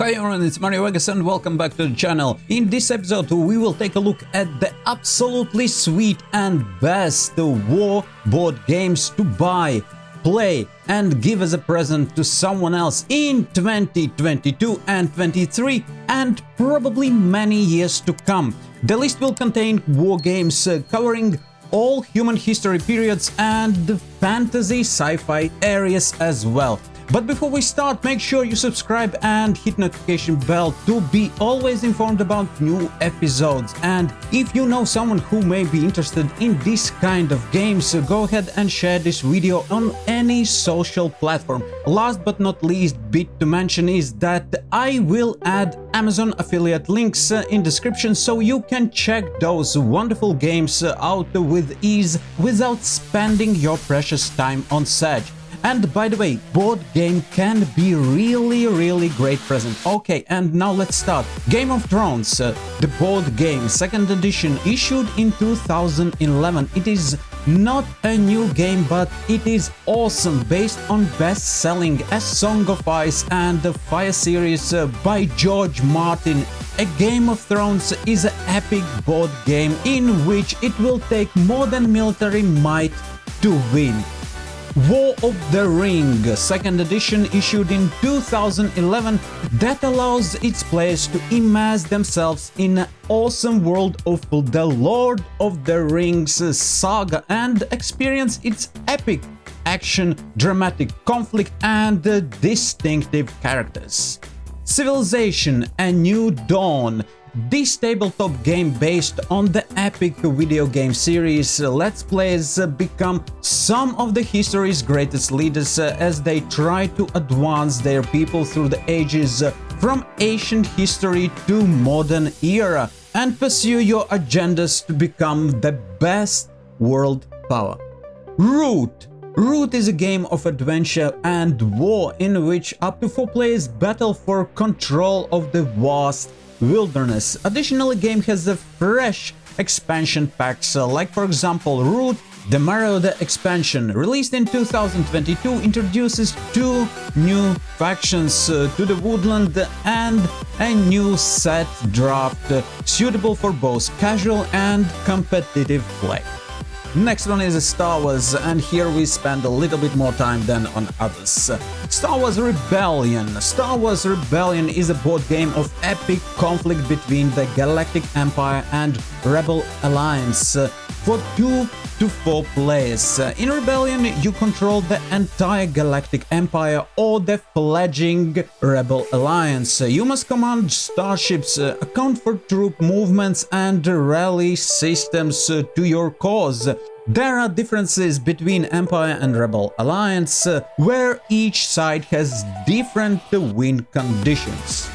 Hi everyone, it's Mario Vegas and welcome back to the channel. In this episode we will take a look at the absolutely sweet and best war board games to buy, play and give as a present to someone else in 2022 and 23 and probably many years to come. The list will contain war games covering all human history periods and the fantasy sci-fi areas as well. But before we start, make sure you subscribe and hit notification bell to be always informed about new episodes. And if you know someone who may be interested in this kind of games, go ahead and share this video on any social platform. Last but not least bit to mention is that I will add Amazon affiliate links in description so you can check those wonderful games out with ease without spending your precious time on search. And by the way, board game can be really great present. Okay, and now let's start. Game of Thrones, the board game, second edition, issued in 2011. It is not a new game, but it is awesome, based on best-selling A Song of Ice and the Fire series by George Martin. A Game of Thrones is an epic board game in which it will take more than military might to win. War of the Ring, second edition, issued in 2011, that allows its players to immerse themselves in an awesome world of the Lord of the Rings saga and experience its epic action, dramatic conflict and distinctive characters. Civilization: A New Dawn. This tabletop game based on the epic video game series Let's Players become some of the history's greatest leaders as they try to advance their people through the ages from ancient history to modern era and pursue your agendas to become the best world power. Root. Root is a game of adventure and war in which up to 4 players battle for control of the vast wilderness. Additionally, the game has a fresh expansion packs like for example Root, the Marauder expansion, released in 2022, introduces 2 new factions to the woodland and a new set draft suitable for both casual and competitive play. Next one is Star Wars, and here we spend a little bit more time than on others. Star Wars Rebellion. Star Wars Rebellion is a board game of epic conflict between the Galactic Empire and Rebel Alliance for 2 to 4 players. In Rebellion, you control the entire Galactic Empire or the fledgling Rebel Alliance. You must command starships, account for troop movements and rally systems to your cause. There are differences between Empire and Rebel Alliance, where each side has different win conditions.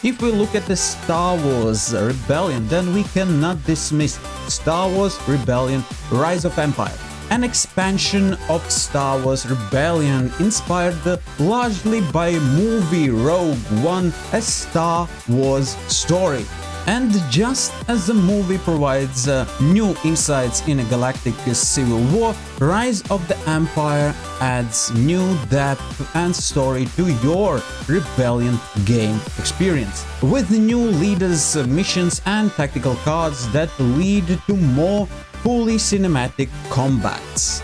If we look at the Star Wars Rebellion, then we cannot dismiss Star Wars Rebellion Rise of Empire, an expansion of Star Wars Rebellion inspired largely by movie Rogue One, a Star Wars story. And just as the movie provides new insights in a galactic civil war, Rise of the Empire adds new depth and story to your Rebellion game experience, with new leaders, missions and tactical cards that lead to more fully cinematic combats.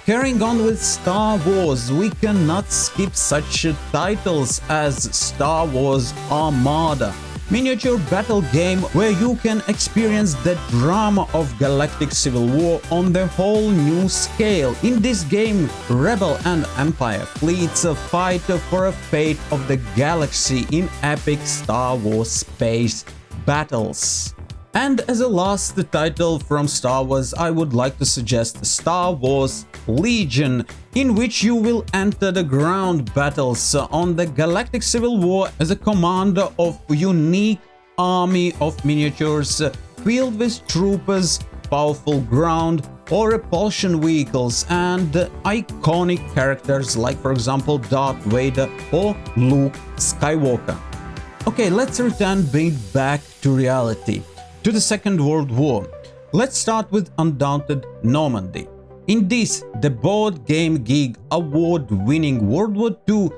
Carrying on with Star Wars, we cannot skip such titles as Star Wars Armada, miniature battle game where you can experience the drama of galactic civil war on the whole new scale. In this game, Rebel and Empire fleets fight for a fate of the galaxy in epic Star Wars space battles. And as a last title from Star Wars, I would like to suggest Star Wars Legion, in which you will enter the ground battles on the Galactic Civil War as a commander of a unique army of miniatures filled with troopers, powerful ground or repulsion vehicles and iconic characters like for example Darth Vader or Luke Skywalker. Okay, let's return back to reality, to the Second World War. Let's start with Undaunted Normandy. In this, the Board Game Geek award-winning World War II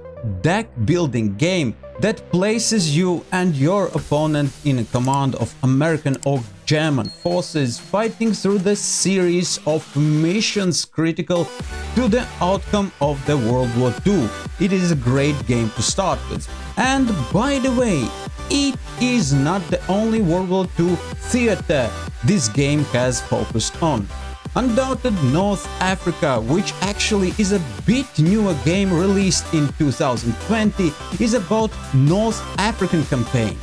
deck-building game, that places you and your opponent in command of American or German forces fighting through the series of missions critical to the outcome of the World War II. It is a great game to start with. And by the way, it is not the only World War II theater this game has focused on. Undaunted North Africa, which actually is a bit newer game released in 2020, is about North African campaign.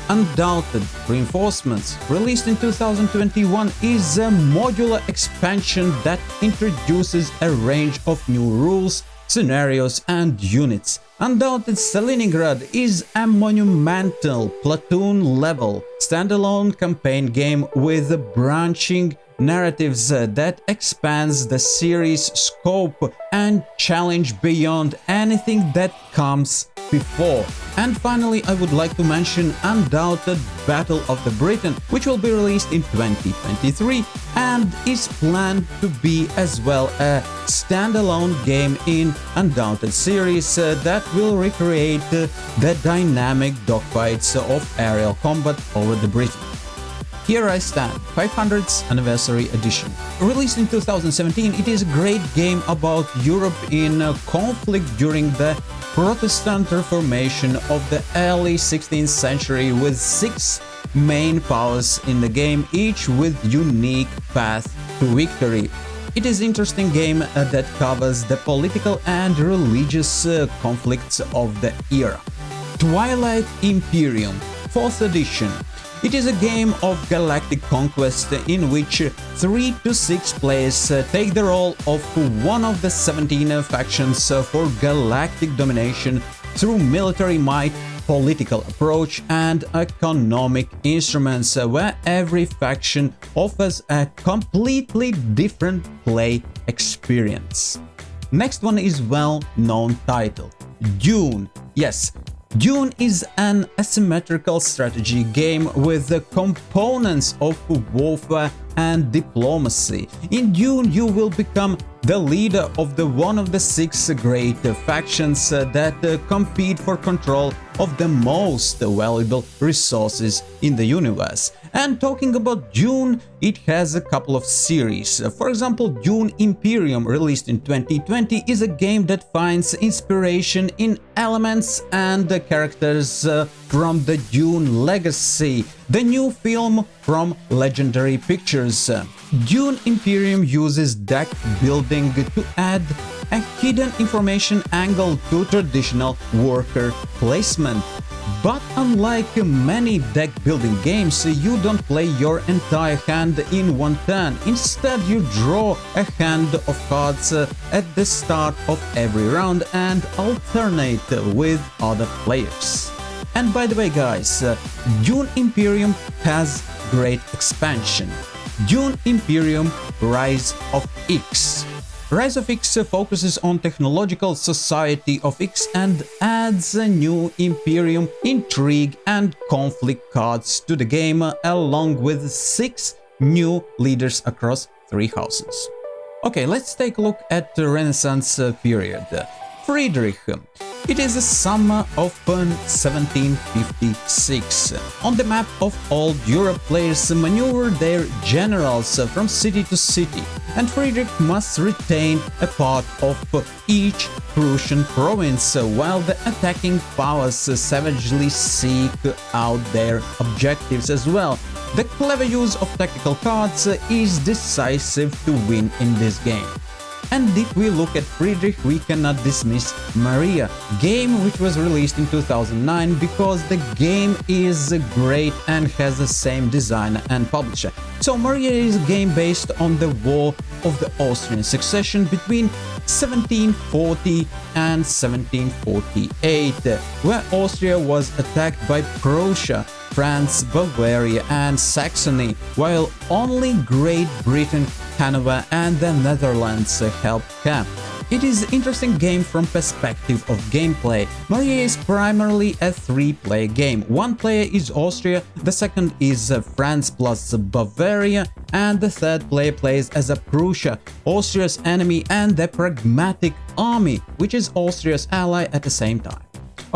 Undaunted Reinforcements, released in 2021, is a modular expansion that introduces a range of new rules, scenarios and units. Undaunted Stalingrad is a monumental platoon-level standalone campaign game with branching narratives that expands the series scope and challenge beyond anything that comes before. And finally, I would like to mention Undaunted Battle of the Britain, which will be released in 2023 and is planned to be as well a standalone game in Undaunted series that will recreate the dynamic dogfights of aerial combat over the Britain. Here I Stand, 500th Anniversary Edition. Released in 2017, it is a great game about Europe in conflict during the Protestant Reformation of the early 16th century, with 6 main powers in the game, each with unique path to victory. It is an interesting game that covers the political and religious conflicts of the era. Twilight Imperium, 4th edition. It is a game of galactic conquest in which 3 to 6 players take the role of one of the 17 factions for galactic domination through military might, political approach and economic instruments, where every faction offers a completely different play experience. Next one is well-known title, Dune. Yes, Dune is an asymmetrical strategy game with the components of warfare and diplomacy. In Dune, you will become the leader of one of the 6 great factions that compete for control of the most valuable resources in the universe. And talking about Dune, it has a couple of series. For example, Dune Imperium, released in 2020, is a game that finds inspiration in elements and characters from the Dune legacy, the new film from Legendary Pictures. Dune Imperium uses deck building to add a hidden information angle to traditional worker placement. But unlike many deck building games, you don't play your entire hand in one turn. Instead, you draw a hand of cards at the start of every round and alternate with other players. And by the way, guys, Dune Imperium has great expansion. Dune Imperium Rise of X. Rise of X focuses on technological society of X and adds a new Imperium intrigue and conflict cards to the game, along with 6 new leaders across 3 houses. Okay, let's take a look at the Renaissance period. Friedrich. It is the summer of 1756. On the map of old Europe, players maneuver their generals from city to city, and Friedrich must retain a part of each Prussian province, while the attacking powers savagely seek out their objectives as well. The clever use of tactical cards is decisive to win in this game. And if we look at Friedrich, we cannot dismiss Maria, game which was released in 2009, because the game is great and has the same designer and publisher. So Maria is a game based on the War of the Austrian Succession between 1740 and 1748, where Austria was attacked by Prussia, France, Bavaria and Saxony, while only Great Britain, Hanover and the Netherlands helped camp. It is an interesting game from perspective of gameplay. Maria is primarily a 3-player game. One player is Austria, the second is France plus Bavaria, and the third player plays as a Prussia, Austria's enemy, and the Pragmatic Army, which is Austria's ally at the same time.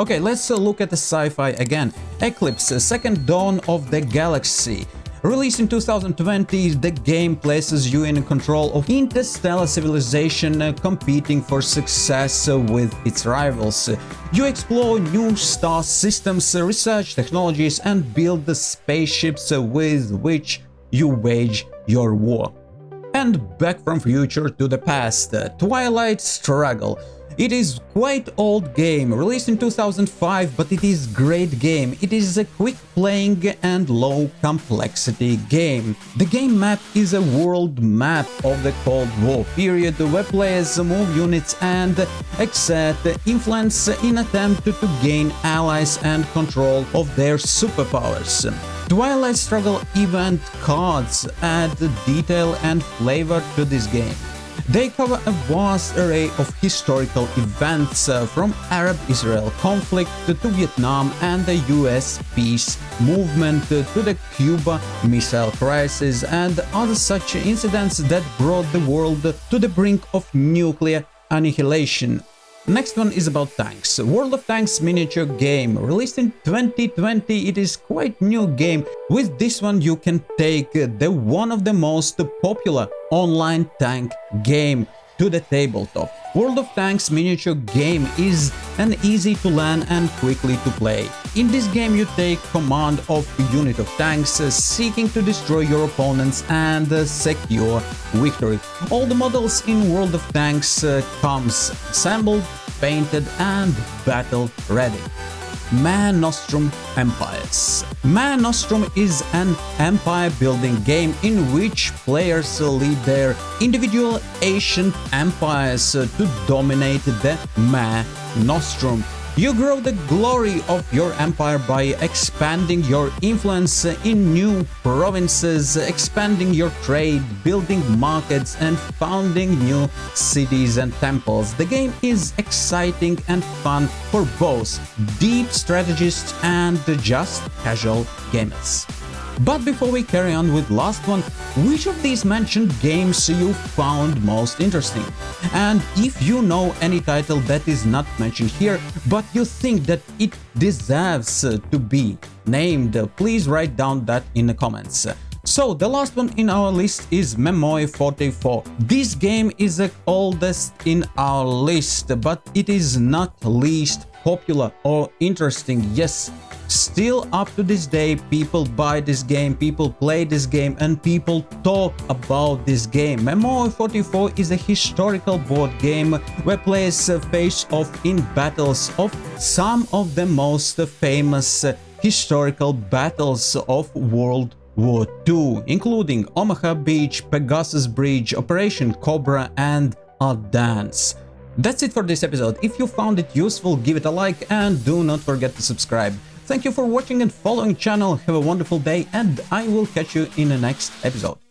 Okay, let's look at the sci-fi again. Eclipse, Second Dawn of the Galaxy. Released in 2020, the game places you in control of interstellar civilization competing for success with its rivals. You explore new star systems, research technologies, and build the spaceships with which you wage your war. And back from future to the past, Twilight Struggle. It is quite old game, released in 2005, but it is great game. It is a quick playing and low complexity game. The game map is a world map of the Cold War period where players move units and exert influence in attempt to gain allies and control of their superpowers. Twilight Struggle event cards add detail and flavor to this game. They cover a vast array of historical events from Arab-Israel conflict to Vietnam and the US peace movement to the Cuba Missile Crisis and other such incidents that brought the world to the brink of nuclear annihilation. Next one is about tanks. World of Tanks miniature game. Released in 2020, it is quite new game. With this one you can take the one of the most popular online tank game to the tabletop. World of Tanks miniature game is an easy to learn and quickly to play. In this game you take command of a unit of tanks seeking to destroy your opponents and secure victory. All the models in World of Tanks comes assembled, painted and battle ready. Mare Nostrum Empires. Mare Nostrum is an empire building game in which players lead their individual ancient empires to dominate the Mare Nostrum. You grow the glory of your empire by expanding your influence in new provinces, expanding your trade, building markets and founding new cities and temples. The game is exciting and fun for both deep strategists and just casual gamers. But before we carry on with last one, which of these mentioned games you found most interesting? And if you know any title that is not mentioned here, but you think that it deserves to be named, please write down that in the comments. So the last one in our list is Memoir 44. This game is the oldest in our list, but it is not least popular or interesting. Yes, still up to this day people buy this game, people play this game and people talk about this game. Memoir 44 is a historical board game where players face off in battles of some of the most famous historical battles of World War II, including Omaha Beach, Pegasus Bridge, Operation Cobra and Ardennes. That's it for this episode. If you found it useful, give it a like and do not forget to subscribe. Thank you for watching and following channel. Have a wonderful day and I will catch you in the next episode.